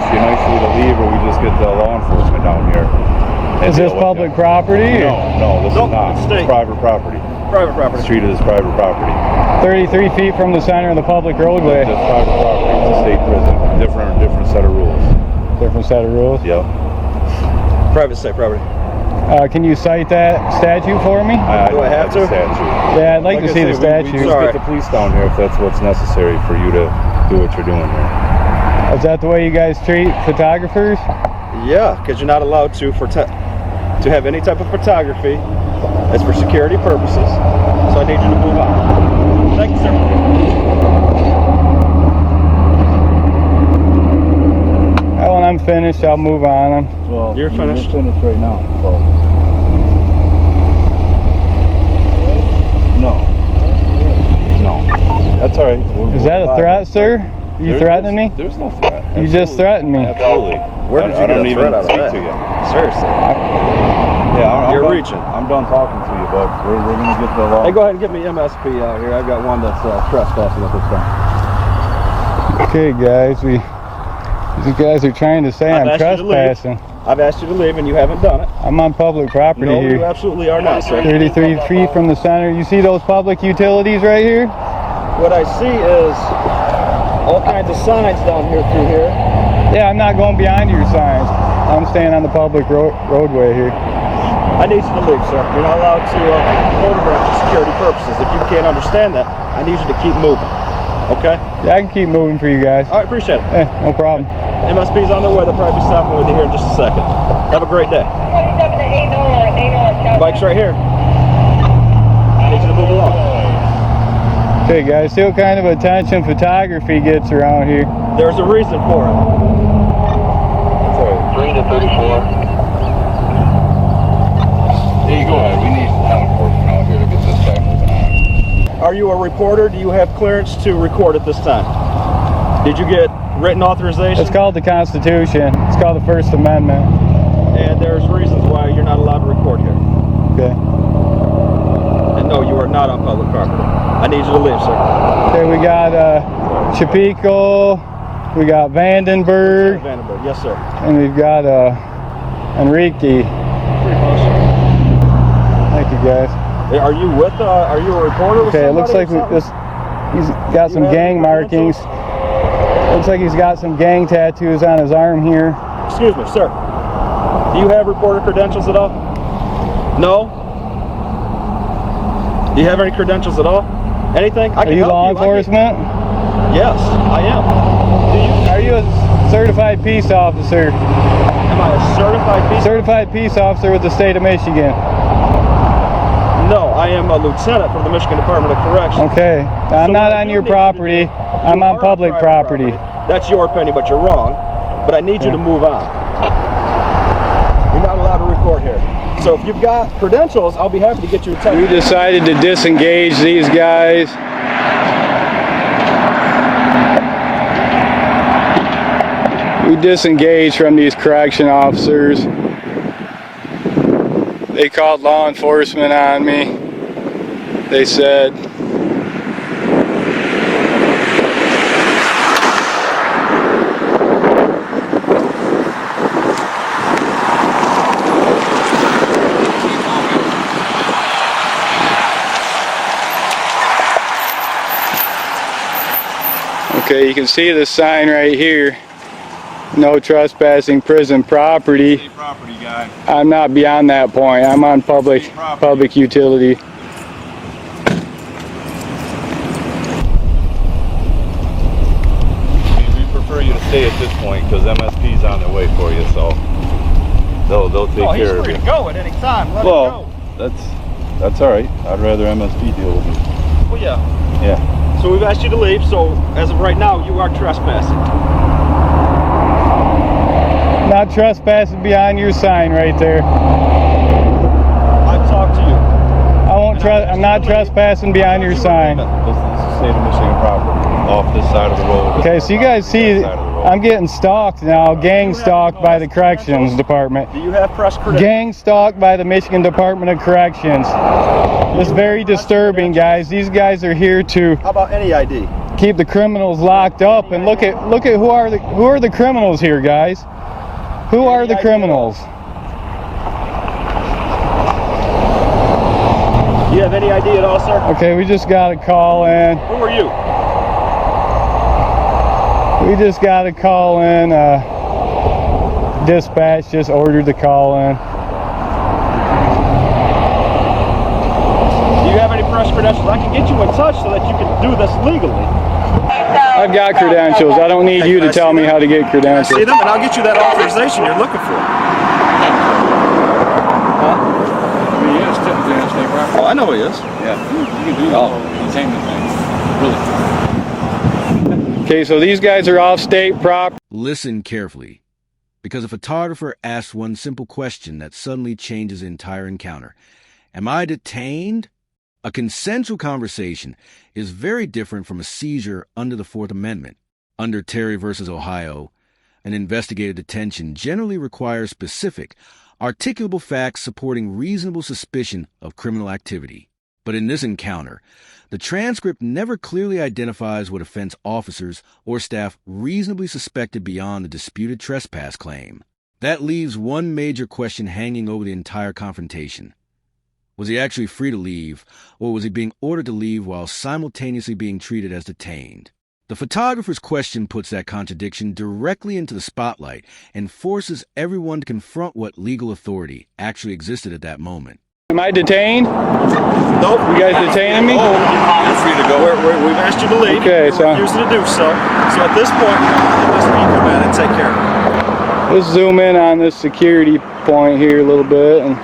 ask you nicely to leave, or we just get the law enforcement down here. Is this public property? No, this is not. It's private property. Private property. It's treated as private property. 33 feet from the center of the public roadway. It's just private property. It's a state prison. Different set of rules. Different set of rules? Yep. Private state property. Can you cite that statute for me? Do I have to? Statute. Yeah, I'd like to see the statute. We just get the police down here if that's what's necessary for you to do what you're doing here. Is that the way you guys treat photographers? Yeah, because you're not allowed to have any type of photography. It's for security purposes. So I need you to move on. Thank you, sir. When I'm finished, I'll move on. Well, you're finished. You're finished right now. So. No. That's all right. Is that a threat, sir? You threatening me? There's no threat. You just threatened me. Absolutely. Where did you get a threat out of that? To you. Seriously. Yeah, you're reaching. I'm done talking to you, but we're going to get the law. Hey, go ahead and give me MSP out here. I've got one that's trespassing at this time. Okay, guys, you guys are trying to say I'm trespassing. I've asked you to leave and you haven't done it. I'm on public property here. No, you absolutely are not, sir. 33 feet from the center. You see those public utilities right here? What I see is all kinds of signs down here through here. Yeah, I'm not going behind your signs. I'm staying on the public roadway here. I need you to leave, sir. You're not allowed to photograph for security purposes. If you can't understand that, I need you to keep moving. Okay? Yeah, I can keep moving for you guys. All right, appreciate it. No problem. MSP's on their way. They'll probably be stopping with you here in just a second. Have a great day. Bike's right here. I need you to move along. Okay, guys, see what kind of attention photography gets around here. There's a reason for it. Sorry. 3 to 34. Hey, go ahead. We need law enforcement out here to get this guy moving on. Are you a reporter? Do you have clearance to record at this time? Did you get written authorization? It's called the Constitution. It's called the First Amendment. And there's reasons why you're not allowed to record here. Okay. And no, you are not on public property. I need you to leave, sir. Okay, we got Chapico, we got Vandenberg. Vandenberg, yes, sir. And we've got Enrique. Thank you, guys. Are you with? Are you a reporter? Okay, it looks like he's got some gang markings. Looks like he's got some gang tattoos on his arm here. Excuse me, sir. Do you have reporter credentials at all? No? Do you have any credentials at all? Anything? Are you law enforcement? Yes, I am. Are you a certified peace officer? Am I a certified peace officer? Certified peace officer with the state of Michigan. No, I am a lieutenant from the Michigan Department of Corrections. Okay, I'm not on your property. I'm on public property. That's your opinion, but you're wrong. But I need you to move on. You're not allowed to record here. So if you've got credentials, I'll be happy to get you a text. We decided to disengage these guys. We disengaged from these correction officers. They called law enforcement on me. They said okay, you can see the sign right here. No trespassing prison property. State property guy. I'm not beyond that point. I'm on public utility. We prefer you to stay at this point because MSP's on their way for you, so they'll take care of you. He's free to go at any time. Let him go. That's all right. I'd rather MSP deal with you. Well, yeah. Yeah. So we've asked you to leave. So as of right now, you are trespassing. Not trespassing behind your sign right there. I've talked to you. I won't. I'm not trespassing behind your sign. This is the state of Michigan property, off this side of the road. Okay, so you guys see, I'm getting stalked now, gang stalked by the Corrections Department. Do you have press credentials? Gang stalked by the Michigan Department of Corrections. It's very disturbing, guys. These guys are here to How about any ID? keep the criminals locked up. And look at who are the criminals here, guys? Who are the criminals? Do you have any idea at all, sir? Okay, we just got a call in. Who are you? We just got a call in. Dispatch just ordered the call in. Do you have any press credentials? I can get you in touch so that you can do this legally. I've got credentials. I don't need you to tell me how to get credentials. See them, and I'll get you that authorization you're looking for. Oh, I know he is. Yeah, you can do the containment thing. Really. Okay, so these guys are off state property. Listen carefully, because a photographer asks one simple question that suddenly changes the entire encounter. Am I detained? A consensual conversation is very different from a seizure under the Fourth Amendment. Under Terry versus Ohio, an investigative detention generally requires specific, articulable facts supporting reasonable suspicion of criminal activity. But in this encounter, the transcript never clearly identifies what offense officers or staff reasonably suspected beyond the disputed trespass claim. That leaves one major question hanging over the entire confrontation. Was he actually free to leave, or was he being ordered to leave while simultaneously being treated as detained? The photographer's question puts that contradiction directly into the spotlight and forces everyone to confront what legal authority actually existed at that moment. Am I detained? Nope. You guys detaining me? Oh, you're free to go. We've asked you to leave. Okay, You're refusing to do so. So at this point, this we come in and take care of it. Let's zoom in on this security point here a little bit. And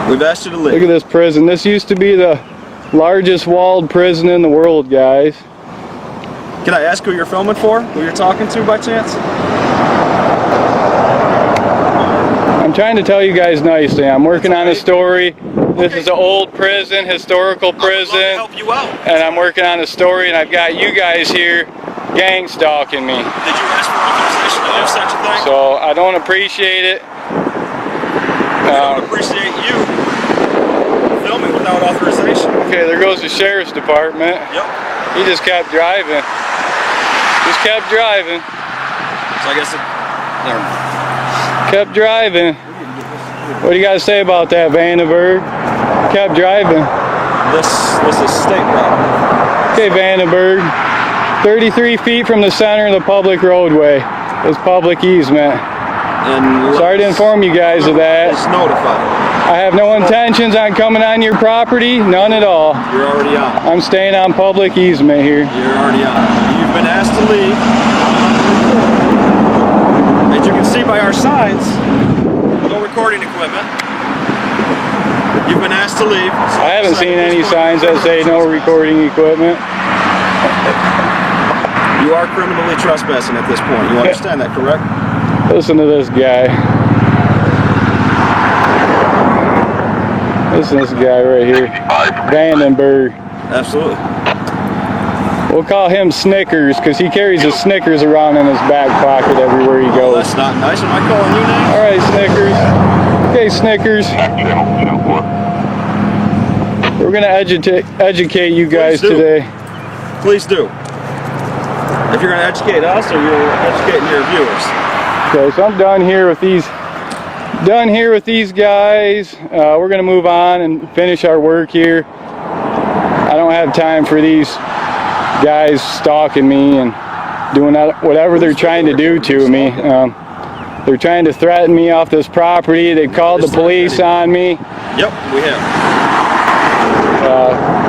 we've asked you to leave. look at this prison. This used to be the largest walled prison in the world, guys. Can I ask who you're filming for? Who you're talking to by chance? I'm trying to tell you guys nicely. I'm working on a story. This is an old prison, historical prison. I would love to help you out. And I'm working on a story, and I've got you guys here gang stalking me. Did you ask for authorization to do such a thing? So I don't appreciate it. I don't appreciate you filming without authorization. Okay, there goes the sheriff's department. Yep. He just kept driving. Just kept driving. So I guess never mind. Kept driving. What do you got to say about that, Vandenberg? Kept driving. This is state property. Okay, Vandenberg. 33 feet from the center of the public roadway. It's public easement. And Sorry to inform you guys of that. It's notified. I have no intentions on coming on your property. None at all. You're already on. I'm staying on public easement here. You're already on. You've been asked to leave. As you can see by our signs, no recording equipment. You've been asked to leave. So I haven't seen any signs that say no recording equipment. You are criminally trespassing at this point. You understand that, correct? Listen to this guy. Listen to this guy right here. Vandenberg. Absolutely. We'll call him Snickers because he carries his Snickers around in his back pocket everywhere he Oh, goes. that's not nice. Am I calling you names? Alright, Snickers. Okay, Snickers. We're going to educate you guys today. Please do. If you're going to educate us or you're educating your viewers. Okay, so I'm done here with these guys. We're going to move on and finish our work here. I don't have time for these guys stalking me and doing whatever they're trying to do to me. They're trying to threaten me off this property. They called the police on me. Yep, we have.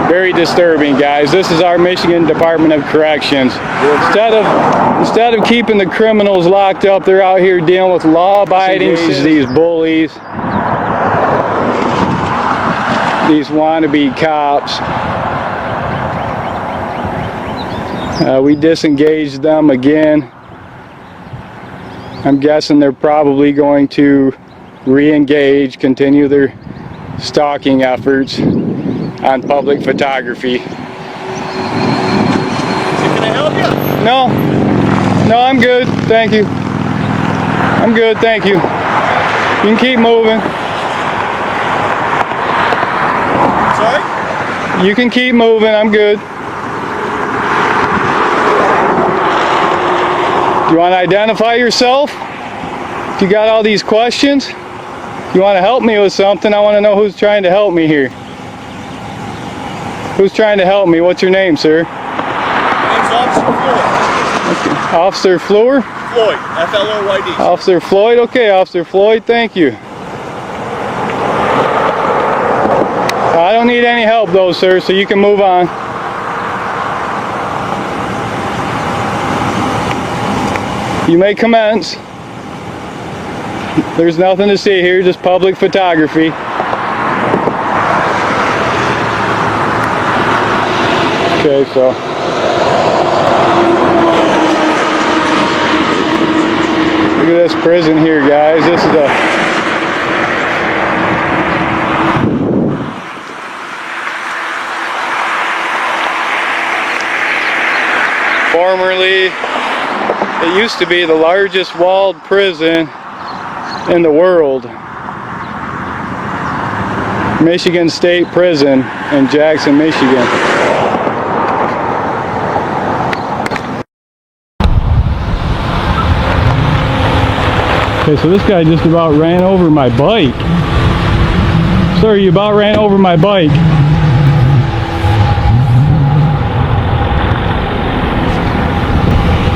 Very disturbing, guys. This is our Michigan Department of Corrections. Instead of keeping the criminals locked up, they're out here dealing with law-abiding these bullies, these wannabe cops. We disengaged them again. I'm guessing they're probably going to re-engage, continue their stalking efforts on public photography. Can I help you? No, I'm good, thank you. I'm good, thank you. You can keep moving. Sorry? You can keep moving, I'm good. Do you want to identify yourself? If you got all these questions, you want to help me with something, I want to know who's trying to help me here. Who's trying to help me? What's your name, sir? My name's Officer Officer Floyd. Fleur? Floyd, F-L-O-Y-D. Officer Floyd? Okay, Officer Floyd, thank you. I don't need any help though, sir, so you can move on. You may commence. There's nothing to see here, just public photography. Okay, so look at this prison here, guys. This is formerly, it used to be the largest walled prison in the world. Michigan State Prison in Jackson, Michigan. Okay, so this guy just about ran over my bike. Sir, you about ran over my bike.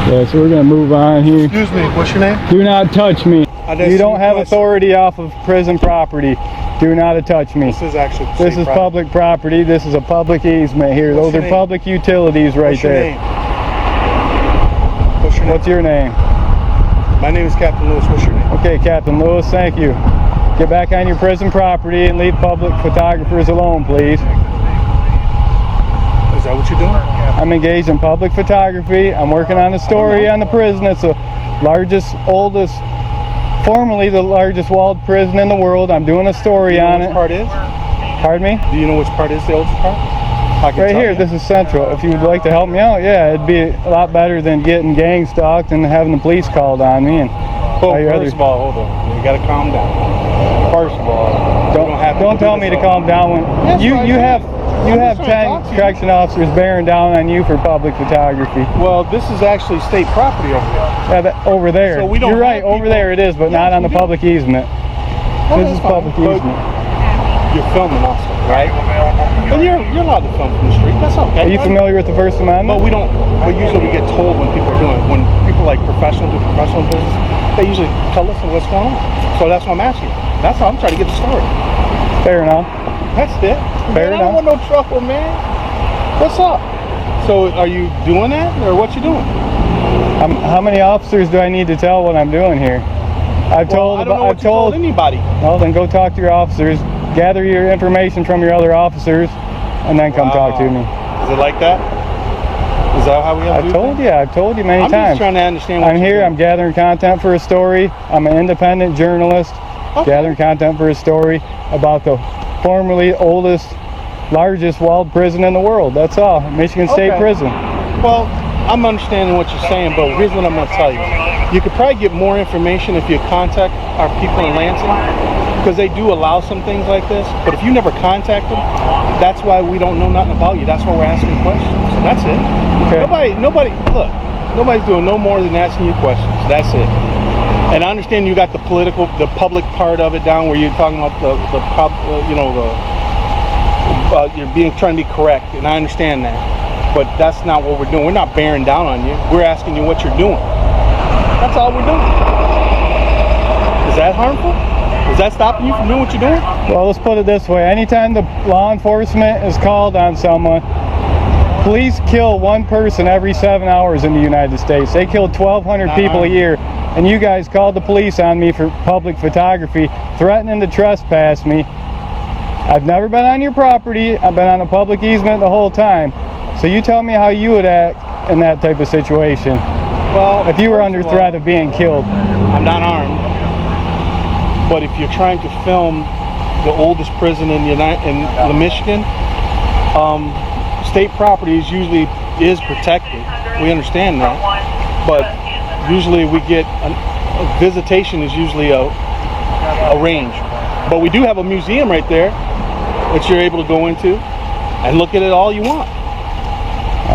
Yeah, so we're gonna move on here. Excuse me, what's your name? Do not touch me. You don't have question. authority off of prison property. Do not touch me. This is actually This is public property. This is a public easement here. What's Those your are name? public utilities right What's your there. name? What's your name? What's your name? My name is Captain Lewis. What's your name? Okay, Captain Lewis, thank you. Get back on your prison property and leave public photographers alone, please. Is that what you're doing? I'm engaged in public photography. I'm working on a story on the prison. It's the largest, oldest, formerly the largest walled prison in the world. I'm doing a story on it. Which part is? Pardon me? Do you know which part is the oldest part? I can Right tell here, you. this is central. If you would like to help me out, yeah, it'd be a lot better than getting gang stalked and having the police called on me. And Oh, all your first of all, hold on. You gotta calm down. First of all, don't tell me to calm down when Yes, you I you do. have I'm just 10 trying to talk to you. correction officers bearing down on you for public photography. Well, this is actually state property over there. Yeah, over there. So we don't You're right, have over people- there it is, but Yes, not on the we do. public easement. Oh, This that's is fine. public But easement. You're filming also, right? And you're allowed to film from the street. That's okay. Are you familiar with the First Amendment? But we don't. But usually we get told when people are doing it. When people like do professional business, they usually tell us what's going on. So that's what I'm asking. That's how I'm trying to get the story. Fair enough. That's it. Fair Man, I enough. don't want no trouble, man. What's up? So are you doing that, or what you doing? How many officers do I need to tell what I'm doing here? I've Well, I don't know what you told anybody. Well, then go talk to your officers, gather your information from your other officers, and then come talk to me. Is it like that? Is that how we have to do things? I've told you many I'm times. just trying to understand what I'm you're here, doing. I'm gathering content for a story. I'm an independent journalist, Okay. gathering content for a story about the formerly oldest, largest walled prison in the world. That's all, Michigan State Okay. Prison. Well, I'm understanding what you're saying, but here's what I'm going to tell you. You could probably get more information if you contact our people in Lansing, because they do allow some things like this. But if you never contact them, that's why we don't know nothing about you. That's why we're asking questions. So that's it. Okay. Nobody, look, nobody's doing no more than asking you questions. That's it. And I understand you got the public part of it down, where you're talking about you're trying to be correct, and I understand that. But that's not what we're doing. We're not bearing down on you. We're asking you what you're doing. That's all we're doing. Is that harmful? Is that stopping you from doing what you're doing? Well, let's put it this way. Anytime the law enforcement is called on someone, police kill one person every 7 hours in the United States. They kill 1,200 people a year. And you guys called the police on me for public photography, threatening to trespass me. I've never been on your property. I've been on a public easement the whole time. So you tell me how you would act in that type of situation. Well, If you were first under of all, threat of being killed. I'm not armed. But if you're trying to film the oldest prison in the Michigan, state property is protected. We understand that. But usually we get a visitation is usually arranged. But we do have a museum right there that you're able to go into. and look at it all you want.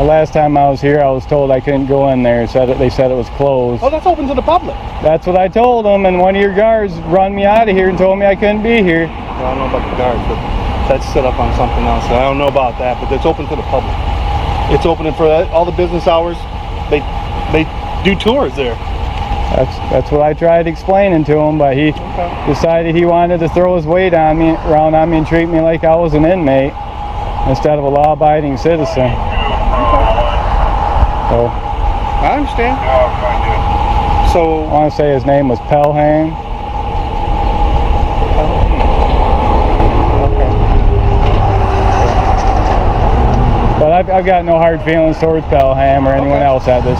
Last time I was here, I was told I couldn't go in there. They said it was closed. Oh, that's open to the public. That's what I told them, and one of your guards run me out of here and told me I couldn't be here. Well, I don't know about the guards, but that's set up on something else. I don't know about that, but it's open to the public. It's open for all the business hours. They do tours there. That's what I tried explaining to him, but he decided he wanted to throw his weight around on me and treat me like I was an inmate instead of a law-abiding citizen. So I understand. So I want to say his name was Pelham. But I've got no hard feelings towards Pelham or anyone else at this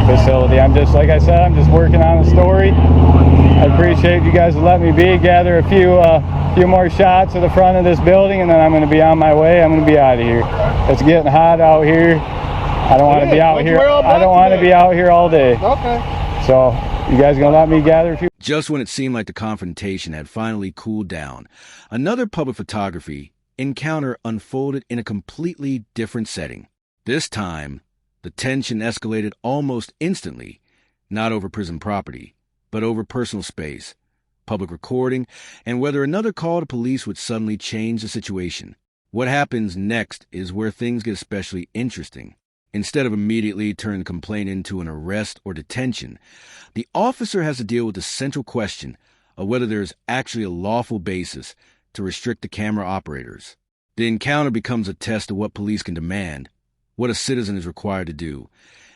facility. I'm just, like I said, I'm just working on a story. I appreciate you guys letting me be. Gather a few more shots of the front of this building, and then I'm going to be on my way. I'm going to be out of here. It's getting hot out here. I don't want to be out here. I don't want to be out here all day. Okay. So you guys going to let me gather a few? Just when it seemed like the confrontation had finally cooled down, another public photography encounter unfolded in a completely different setting. This time, the tension escalated almost instantly, not over prison property, but over personal space, public recording, and whether another call to police would suddenly change the situation. What happens next is where things get especially interesting. Instead of immediately turning the complaint into an arrest or detention, the officer has to deal with the central question of whether there is actually a lawful basis to restrict the camera operators. The encounter becomes a test of what police can demand, what a citizen is required to do,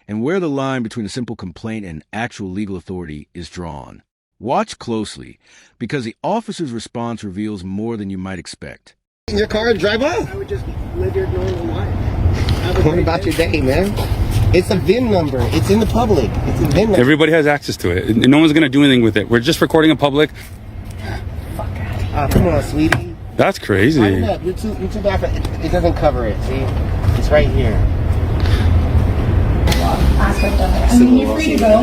and where the line between a simple complaint and actual legal authority is drawn. Watch closely, because the officer's response reveals more than you might expect. In your car and drive off. I would just live your normal life. What about your day, man? It's a VIN number. It's in the public. It's a VIN number. Everybody has access to it. No one's going to do anything with it. We're just recording in public. Come on, sweetie. That's crazy. Line up. You're too bad for it. It doesn't cover it. See? It's right here. Aspect of it. I mean, you're free to go.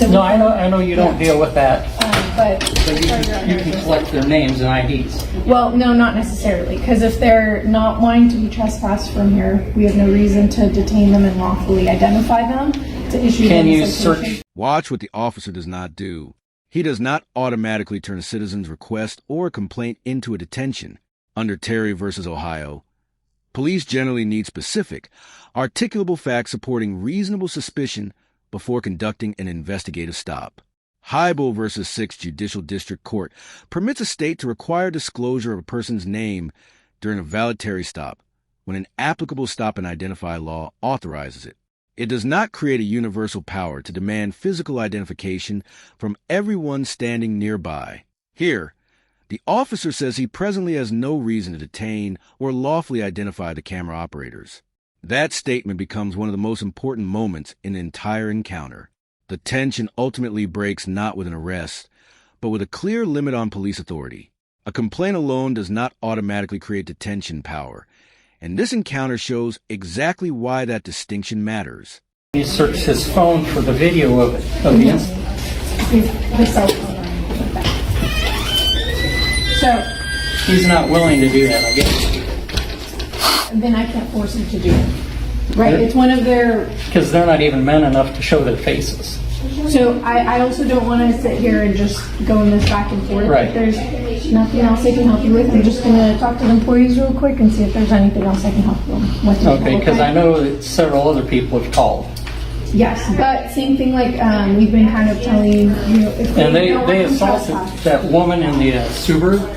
No, I know you don't deal with that, But you can collect their names and IDs. well, no, not necessarily, because if they're not wanting to be trespassed from here, we have no reason to detain them and lawfully identify them to issue Can them a you citation. search? Watch what the officer does not do. He does not automatically turn a citizen's request or complaint into a detention. Under Terry versus Ohio, police generally need specific, articulable facts supporting reasonable suspicion before conducting an investigative stop. Hybel versus 6th Judicial District Court permits a state to require disclosure of a person's name during a valid Terry stop when an applicable stop and identify law authorizes it. It does not create a universal power to demand physical identification from everyone standing nearby. Here, the officer says he presently has no reason to detain or lawfully identify the camera operators. That statement becomes one of the most important moments in the entire encounter. The tension ultimately breaks not with an arrest, but with a clear limit on police authority. A complaint alone does not automatically create detention power, and this encounter shows exactly why that distinction matters. You search his phone for the video of the incident. The cell phone. So He's not willing to do that, I guess. then I can't force them to do it. Right? It's one of their. Because they're not even men enough to show their faces. So I also don't want to sit here and just go in this back and forth. Right. If there's nothing else I can help you with, I'm just going to talk to the employees real quick and see if there's anything else I can help them with. Okay, because I know that several other people have called. Yes, but same thing like we've been kind of telling you know, if And don't they want them assaulted trespassed. that woman in the Subaru.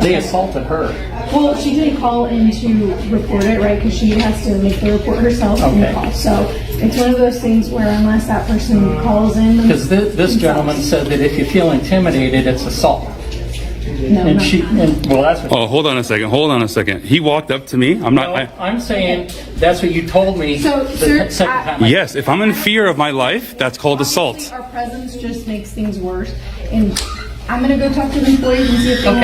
They assaulted her. Well, she didn't call in to report it, right? Because she has to make the report herself in the Okay. call. So it's one of those things where unless that person calls in, Because this gentleman said that if you feel intimidated, it's assault. no, And no. well, that's what. Oh, hold on a second. He walked up to me. I'm not. No, I'm saying that's what you told me So, the sir, second time. Yes, if I'm in fear of my life, that's called assault. Our presence just makes things worse, and I'm gonna go talk to the employees and see if they Okay. want